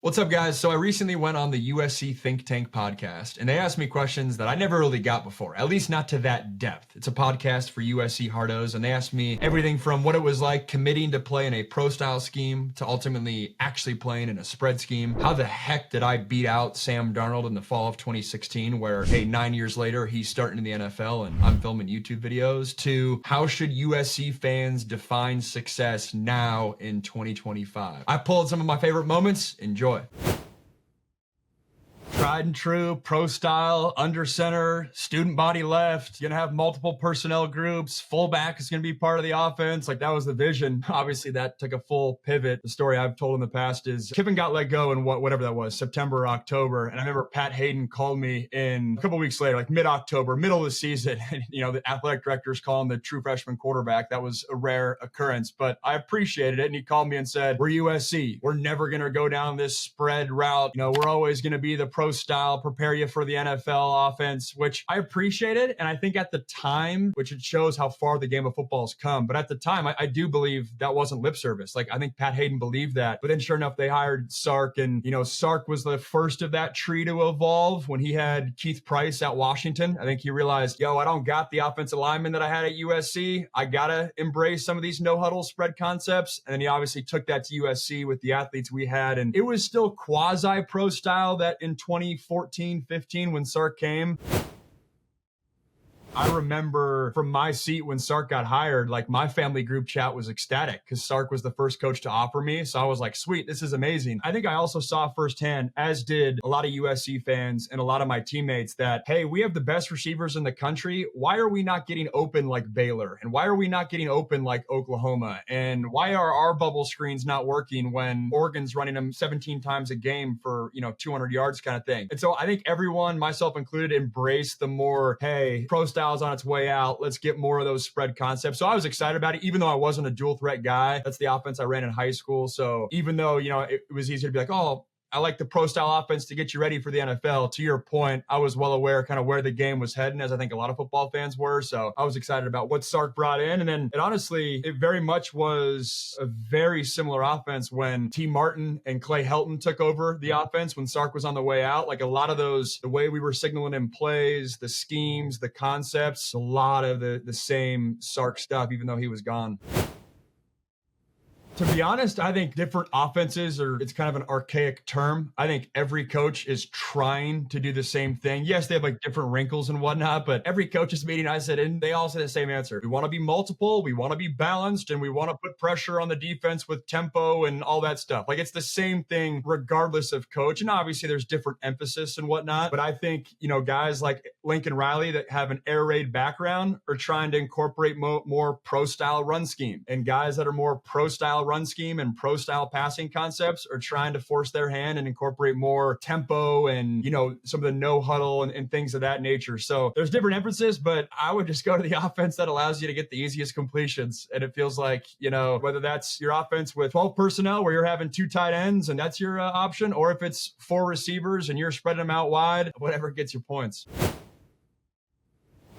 What's up, guys? So I recently went on the USC Think Tank podcast, and they asked me questions that I never really got before, at least not to that depth. It's a podcast for USC hardos, and they asked me everything from what it was like committing to play in a pro-style scheme to ultimately actually playing in a spread scheme. How the heck did I beat out Sam Darnold in the fall of 2016, where, hey, 9 years later, he's starting in the NFL and I'm filming YouTube videos, to how should USC fans define success now in 2025? I pulled some of my favorite moments. Enjoy. Tried and true, pro style, under center, student body left. You're gonna have multiple personnel groups. Fullback is gonna be part of the offense. Like, that was the vision. Obviously, that took a full pivot. The story I've told in the past is Kiffin got let go in whatever that was, September or October. And I remember Pat Hayden called me in a couple weeks later, like mid-October, middle of the season. And, the athletic director's calling the true freshman quarterback. That was a rare occurrence, but I appreciated it. And he called me and said, "We're USC. We're never gonna go down this spread route. We're always gonna be the pro style, prepare you for the NFL offense," which I appreciated. And I think at the time, which it shows how far the game of football has come. But at the time, I do believe that wasn't lip service. Like, I think Pat Hayden believed that. But then sure enough, they hired Sark. And, Sark was the first of that tree to evolve when he had Keith Price at Washington. I think he realized, I don't got the offensive lineman that I had at USC. I got to embrace some of these no-huddle spread concepts. And then he obviously took that to USC with the athletes we had. And it was still quasi-pro style that in 2014, 15, when Sark came. I remember from my seat when Sark got hired, like, my family group chat was ecstatic because Sark was the first coach to offer me. So I was like, sweet, this is amazing. I think I also saw firsthand, as did a lot of USC fans and a lot of my teammates, that, hey, we have the best receivers in the country. Why are we not getting open like Baylor? And why are we not getting open like Oklahoma? And why are our bubble screens not working when Oregon's running them 17 times a game for, 200 yards kind of thing? And so I think everyone, myself included, embraced the more, hey, pro style's on its way out. Let's get more of those spread concepts. So I was excited about it, even though I wasn't a dual threat guy. That's the offense I ran in high school. So even though, it was easy to be like, oh, I like the pro style offense to get you ready for the NFL. To your point, I was well aware kind of where the game was heading, as I think a lot of football fans were. So I was excited about what Sark brought in. And then it very much was a very similar offense when T. Martin and Clay Helton took over the offense when Sark was on the way out. Like, a lot of those, the way we were signaling in plays, the schemes, the concepts, a lot of the same Sark stuff, even though he was gone. To be honest, I think different offenses it's kind of an archaic term. I think every coach is trying to do the same thing. Yes, they have like different wrinkles and whatnot, but every coaches meeting I sit in, they all say the same answer. We want to be multiple, we want to be balanced, and we want to put pressure on the defense with tempo and all that stuff. Like, it's the same thing regardless of coach. And obviously there's different emphasis and whatnot. But I think, guys like Lincoln Riley that have an air raid background are trying to incorporate more pro style run scheme. And guys that are more pro style run scheme and pro style passing concepts are trying to force their hand and incorporate more tempo and, some of the no huddle and things of that nature. So there's different emphasis, but I would just go to the offense that allows you to get the easiest completions. And it feels like, whether that's your offense with 12 personnel where you're having 2 tight ends and that's your option, or if it's 4 receivers and you're spreading them out wide, whatever gets your points.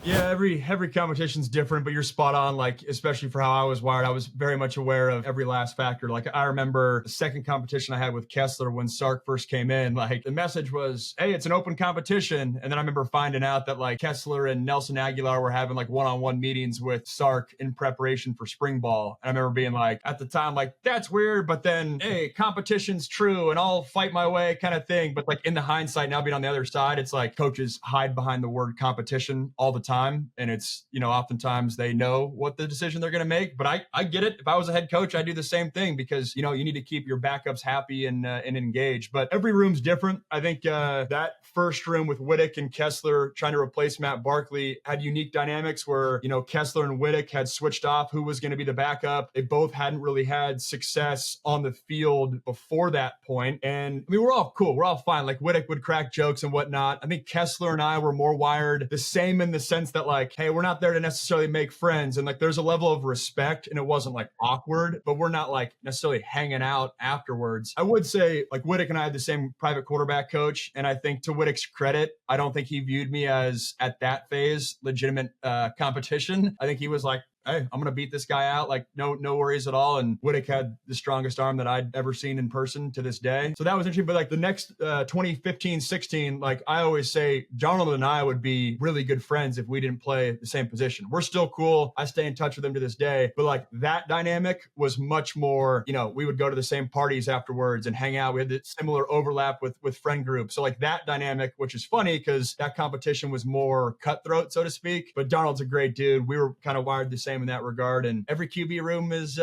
Yeah, every competition's different, but you're spot on. Like, especially for how I was wired, I was very much aware of every last factor. Like, I remember the second competition I had with Kessler when Sark first came in, like, the message was, hey, it's an open competition. And then I remember finding out that, like, Kessler and Nelson Aguilar were having like one-on-one meetings with Sark in preparation for spring ball. And I remember being like, at the time, like, that's weird, but then, hey, competition's true and I'll fight my way kind of thing. But like, in the hindsight, now being on the other side, it's like coaches hide behind the word competition all the time. And it's, oftentimes they know what the decision they're going to make, but I get it. If I was a head coach, I'd do the same thing because, you need to keep your backups happy and engaged, but every room's different. I think that first room with Wittek and Kessler trying to replace Matt Barkley had unique dynamics where, Kessler and Wittek had switched off who was going to be the backup. They both hadn't really had success on the field before that point. And I mean, we're all cool. We're all fine. Like, Wittek would crack jokes and whatnot. I think Kessler and I were more wired the same in the sense that, like, hey, we're not there to necessarily make friends. And like, there's a level of respect and it wasn't like awkward, but we're not like necessarily hanging out afterwards. I would say, like, Wittek and I had the same private quarterback coach. And I think to Wittek's credit, I don't think he viewed me as, at that phase, legitimate competition. I think he was like, hey, I'm going to beat this guy out. Like, no worries at all. And Whittick had the strongest arm that I'd ever seen in person to this day. So that was interesting. But like the next 2015, 16, like I always say, Darnold and I would be really good friends if we didn't play the same position. We're still cool. I stay in touch with him to this day. But like that dynamic was much more, we would go to the same parties afterwards and hang out. We had the similar overlap with friend groups. So like that dynamic, which is funny because that competition was more cutthroat, so to speak. But Darnold's a great dude. We were kind of wired the same in that regard, and every QB room is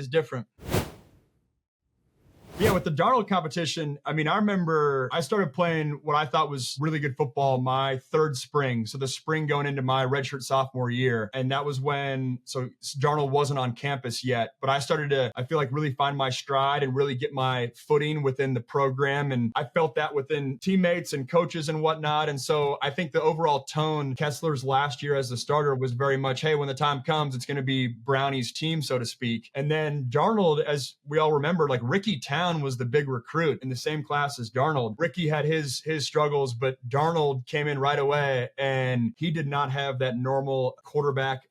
different. Yeah, with the Darnold competition, I mean, I remember I started playing what I thought was really good football my third spring. So the spring going into my redshirt sophomore year. And that was when, so Darnold wasn't on campus yet, but I started to, I feel like, really find my stride and really get my footing within the program. And I felt that within teammates and coaches and whatnot. And so I think the overall tone, Kessler's last year as the starter was very much, hey, when the time comes, it's going to be Brownie's team, so to speak. And then Darnold, as we all remember, like Ricky Town was the big recruit in the same class as Darnold. Ricky had his struggles, but Darnold came in right away, and he did not have that normal quarterback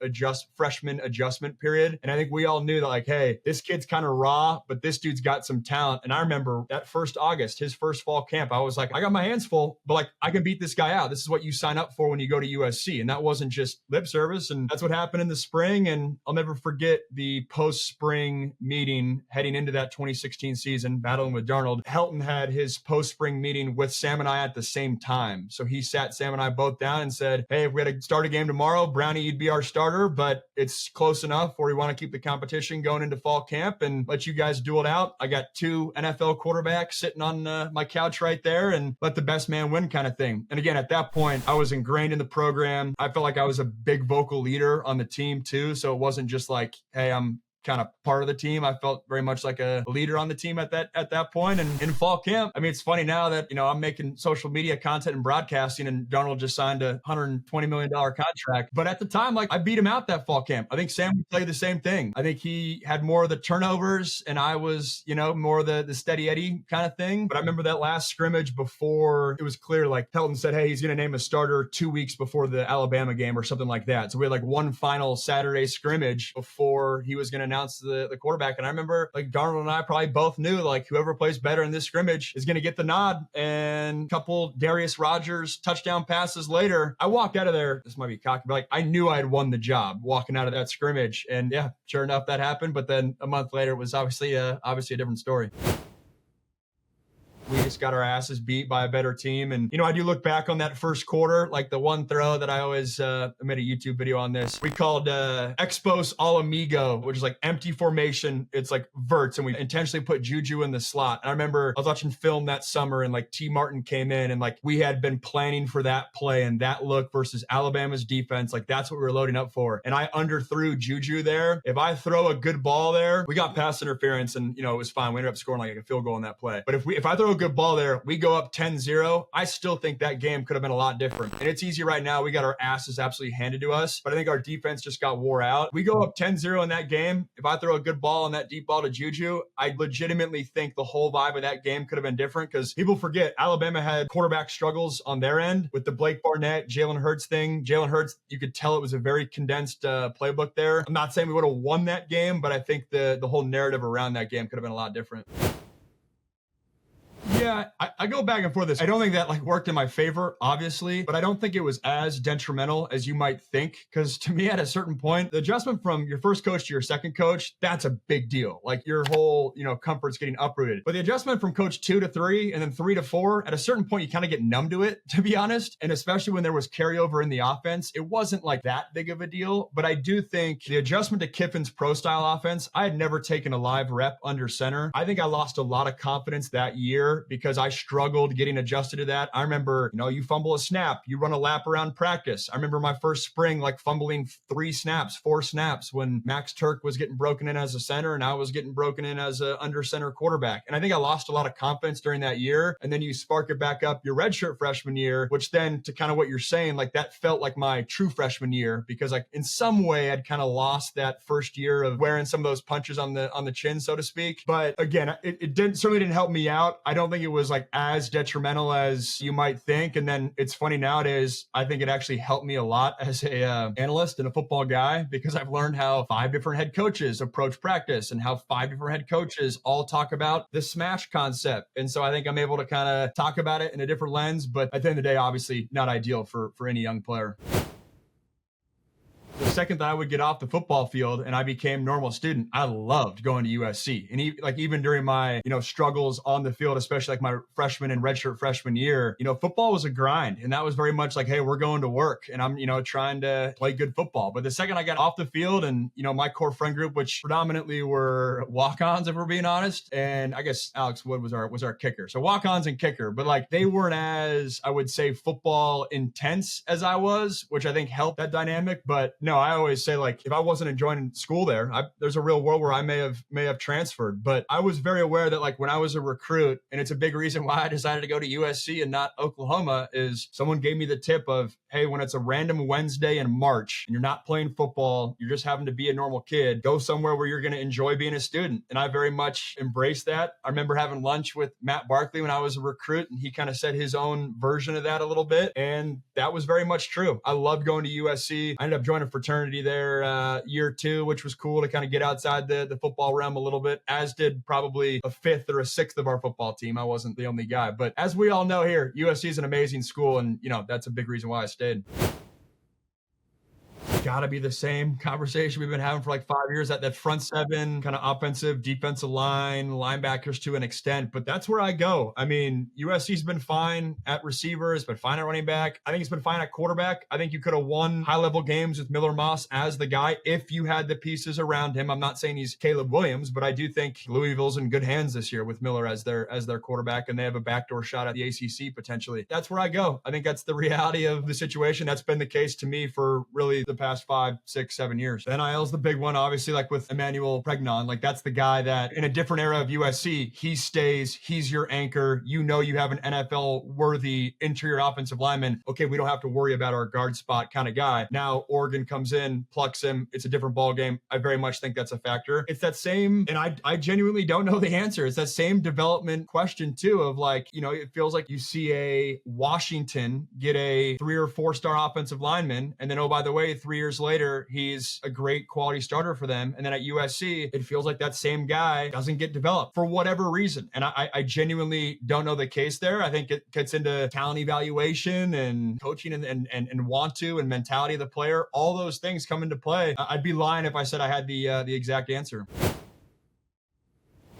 freshman adjustment period. And I think we all knew that, like, hey, this kid's kind of raw, but this dude's got some talent. And I remember that first August, his first fall camp, I was like, I got my hands full, but like, I can beat this guy out. This is what you sign up for when you go to USC. And that wasn't just lip service. And that's what happened in the spring. And I'll never forget the post-spring meeting heading into that 2016 season, battling with Darnold. Helton had his post-spring meeting with Sam and I at the same time. So he sat Sam and I both down and said, hey, if we had to start a game tomorrow, Brownie, you'd be our starter, but it's close enough where we want to keep the competition going into fall camp and let you guys duel it out. I got 2 NFL quarterbacks sitting on my couch right there, and let the best man win kind of thing. And again, at that point, I was ingrained in the program. I felt like I was a big vocal leader on the team too. So it wasn't just like, hey, I'm kind of part of the team. I felt very much like a leader on the team at that point. And in fall camp, I mean, it's funny now that, I'm making social media content and broadcasting, and Darnold just signed a $120 million contract. But at the time, like, I beat him out that fall camp. I think Sam would play the same thing. I think he had more of the turnovers and I was, more of the steady Eddie kind of thing. But I remember that last scrimmage before it was clear, like Helton said, hey, he's going to name a starter 2 weeks before the Alabama game or something like that. So we had like one final Saturday scrimmage before he was going to announce the quarterback. And I remember like Darnold and I probably both knew like whoever plays better in this scrimmage is going to get the nod. And a couple Darius Rogers touchdown passes later, I walked out of there. This might be cocky, but like I knew I had won the job walking out of that scrimmage. And yeah, sure enough, that happened. But then a month later, it was obviously a different story. We just got our asses beat by a better team. And, I do look back on that first quarter, like the one throw that I always I made a YouTube video on this. We called Expos All Amigo, which is like empty formation. It's like verts. And we intentionally put Juju in the slot. And I remember I was watching film that summer and like T. Martin came in and like we had been planning for that play and that look versus Alabama's defense. Like that's what we were loading up for. And I underthrew Juju there. If I throw a good ball there, we got pass interference and, it was fine. We ended up scoring like a field goal in that play. But if I throw a good ball there, we go up 10-0. I still think that game could have been a lot different. And it's easy right now. We got our asses absolutely handed to us, but I think our defense just got wore out. We go up 10-0 in that game. If I throw a good ball on that deep ball to Juju, I legitimately think the whole vibe of that game could have been different because people forget Alabama had quarterback struggles on their end with the Blake Barnett, Jalen Hurts thing. Jalen Hurts, you could tell it was a very condensed playbook there. I'm not saying we would have won that game, but I think the whole narrative around that game could have been a lot different. Yeah, I go back and forth this. I don't think that like worked in my favor, obviously, but I don't think it was as detrimental as you might think. Because to me, at a certain point, the adjustment from your first coach to your second coach, that's a big deal. Like your whole, comfort's getting uprooted. But the adjustment from coach 2 to 3 and then 3 to 4, at a certain point, you kind of get numb to it, to be honest. And especially when there was carryover in the offense, it wasn't like that big of a deal. But I do think the adjustment to Kiffin's pro style offense, I had never taken a live rep under center. I think I lost a lot of confidence that year because I struggled getting adjusted to that. I remember, you fumble a snap, you run a lap around practice. I remember my first spring, like fumbling 4 snaps when Max Turk was getting broken in as a center and I was getting broken in as a under center quarterback. And I think I lost a lot of confidence during that year. And then you spark it back up your redshirt freshman year, which then to kind of what you're saying, like that felt like my true freshman year because like in some way I'd kind of lost that first year of wearing some of those punches on the chin, so to speak. But again, it certainly didn't help me out. I don't think think it was like as detrimental as you might think. And then it's funny nowadays, I think it actually helped me a lot as a analyst and a football guy, because I've learned how 5 different head coaches approach practice and how 5 different head coaches all talk about the smash concept. And so I think I'm able to kind of talk about it in a different lens, but at the end of the day, obviously not ideal for any young player. The second that I would get off the football field and I became normal student, I loved going to USC. And even during my, struggles on the field, especially like my freshman and redshirt freshman year, football was a grind. And that was very much like, hey, we're going to work and I'm, trying to play good football. But the second I got off the field and, my core friend group, which predominantly were walk-ons, if we're being honest, and I guess Alex Wood was our kicker. So walk-ons and kicker, but like they weren't as, I would say, football intense as I was, which I think helped that dynamic. But no, I always say, like, if I wasn't enjoying school there, there's a real world where I may have transferred. But I was very aware that, like, when I was a recruit, and it's a big reason why I decided to go to USC and not Oklahoma, is someone gave me the tip of, hey, when it's a random Wednesday in March and you're not playing football, you're just having to be a normal kid, go somewhere where you're going to enjoy being a student. And I very much embraced that. I remember having lunch with Matt Barkley when I was a recruit, and he kind of said his own version of that a little bit. And that was very much true. I loved going to USC. I ended up joining a fraternity there year 2, which was cool to kind of get outside the football realm a little bit, as did probably a 5th or a 6th of our football team. I wasn't the only guy. But as we all know here, USC is an amazing school. And, that's a big reason why I stayed. Gotta be the same conversation we've been having for like 5 years, that front 7 kind of offensive, defensive line, linebackers to an extent, but that's where I go. I mean, USC's been fine at receiver, it's been fine at running back. I think it's been fine at quarterback. I think you could have won high-level games with Miller Moss as the guy if you had the pieces around him. I'm not saying he's Caleb Williams, but I do think Louisville's in good hands this year with Miller as their quarterback, and they have a backdoor shot at the ACC potentially. That's where I go. I think that's the reality of the situation. That's been the case to me for really the past 5, 6, 7 years. NIL's the big one, obviously, like with Emmanuel Pregnon. Like that's the guy that in a different era of USC, he stays, he's your anchor. You have an NFL worthy interior offensive lineman. Okay, we don't have to worry about our guard spot kind of guy. Now Oregon comes in, plucks him. It's a different ball game. I very much think that's a factor. It's that same, and I genuinely don't know the answer. It's that same development question too of like, it feels like you see a Washington get a 3 or 4 star offensive lineman, and then, oh, by the way, 3 years later, he's a great quality starter for them. And then at USC, it feels like that same guy doesn't get developed for whatever reason. And I genuinely don't know the case there. I think it gets into talent evaluation and coaching and want to and mentality of the player. All those things come into play. I'd be lying if I said I had the exact answer.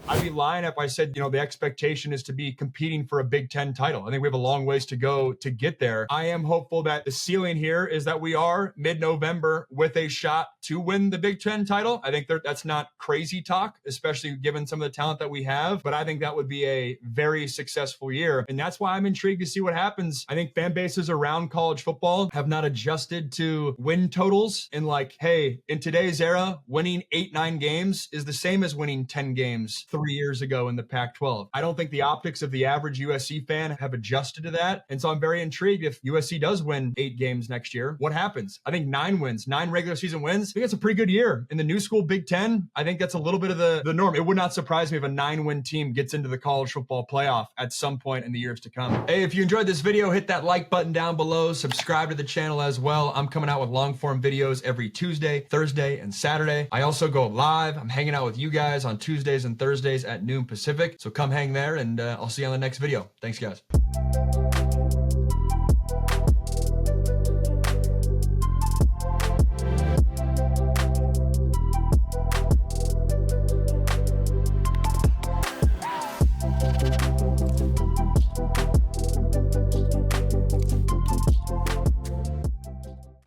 I'd be lying if I said, the expectation is to be competing for a Big Ten title. I think we have a long ways to go to get there. I am hopeful that the ceiling here is that we are mid-November with a shot to win the Big Ten title. I think that's not crazy talk, especially given some of the talent that we have, but I think that would be a very successful year. And that's why I'm intrigued to see what happens. I think fan bases around college football have not adjusted to win totals and like, hey, in today's era, winning 8-9 games is the same as winning 10 games 3 years ago in the Pac-12. I don't think the optics of the average USC fan have adjusted to that. And so I'm very intrigued if USC does win 8 games next year, what happens? I think 9 wins, 9 regular season wins. I think that's a pretty good year. In the new school Big Ten, I think that's a little bit of the norm. It would not surprise me if a 9-win team gets into the college football playoff at some point in the years to come. Hey, if you enjoyed this video, hit that like button down below, subscribe to the channel as well. I'm coming out with long form videos every Tuesday, Thursday, and Saturday. I also go live. I'm hanging out with you guys on Tuesdays and Thursdays at noon Pacific. So come hang there, and I'll see you on the next video. Thanks, guys.